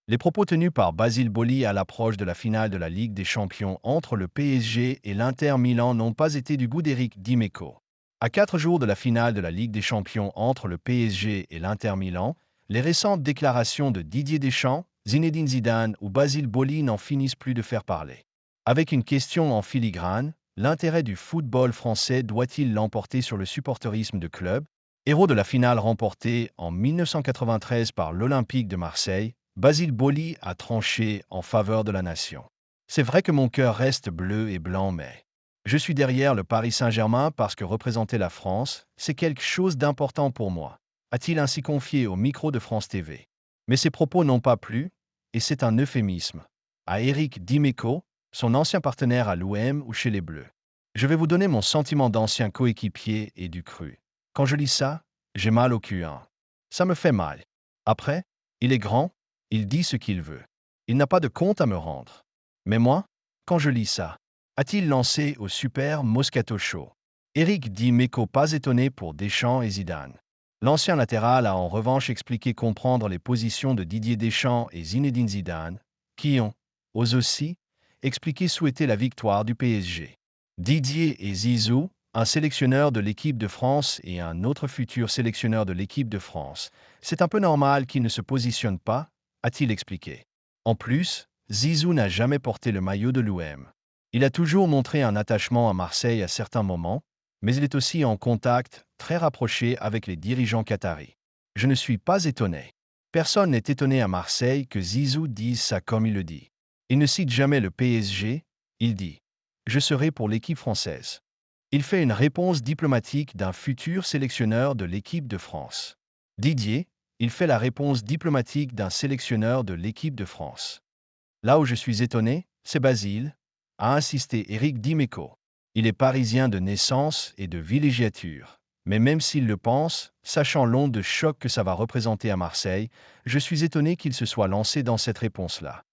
Les propos tenus par Basile Boli à l'approche de la finale de la Ligue des Champions entre le PSG et l'Inter Milan n'ont pas été du goût d'Éric Dimeco. À 4 jours de la finale de la Ligue des Champions entre le PSG et l'Inter Milan, les récentes déclarations de Didier Deschamps, Zinedine Zidane ou Basile Boli n'en finissent plus de faire parler. Avec une question en filigrane, l'intérêt du football français doit-il l'emporter sur le supporterisme de club? Héros de la finale remportée en 1993 par l'Olympique de Marseille, Basile Boli a tranché en faveur de la nation. C'est vrai que mon cœur reste bleu et blanc, mais je suis derrière le Paris Saint-Germain parce que représenter la France, c'est quelque chose d'important pour moi, a-t-il ainsi confié au micro de France TV. Mais ses propos n'ont pas plu, et c'est un euphémisme, à Éric Dimeco, son ancien partenaire à l'OM ou chez les Bleus. Je vais vous donner mon sentiment d'ancien coéquipier et du cru. Quand je lis ça, j'ai mal au cul, hein. Ça me fait mal. Après, il est grand, il dit ce qu'il veut. Il n'a pas de compte à me rendre. Mais moi, quand je lis ça, a-t-il lancé au Super Moscato Show? Éric Dimeco pas étonné pour Deschamps et Zidane. L'ancien latéral a en revanche expliqué comprendre les positions de Didier Deschamps et Zinedine Zidane, qui ont, eux aussi, expliqué souhaiter la victoire du PSG. Didier et Zizou, un sélectionneur de l'équipe de France et un autre futur sélectionneur de l'équipe de France, c'est un peu normal qu'ils ne se positionnent pas, a-t-il expliqué. En plus, Zizou n'a jamais porté le maillot de l'OM. Il a toujours montré un attachement à Marseille à certains moments, mais il est aussi en contact très rapproché avec les dirigeants qataris. Je ne suis pas étonné. Personne n'est étonné à Marseille que Zizou dise ça comme il le dit. Il ne cite jamais le PSG, il dit « Je serai pour l'équipe française ». Il fait une réponse diplomatique d'un futur sélectionneur de l'équipe de France. Didier, il fait la réponse diplomatique d'un sélectionneur de l'équipe de France. Là où je suis étonné, c'est Basile, a insisté Éric Dimeco. Il est parisien de naissance et de villégiature. Mais même s'il le pense, sachant l'onde de choc que ça va représenter à Marseille, je suis étonné qu'il se soit lancé dans cette réponse-là.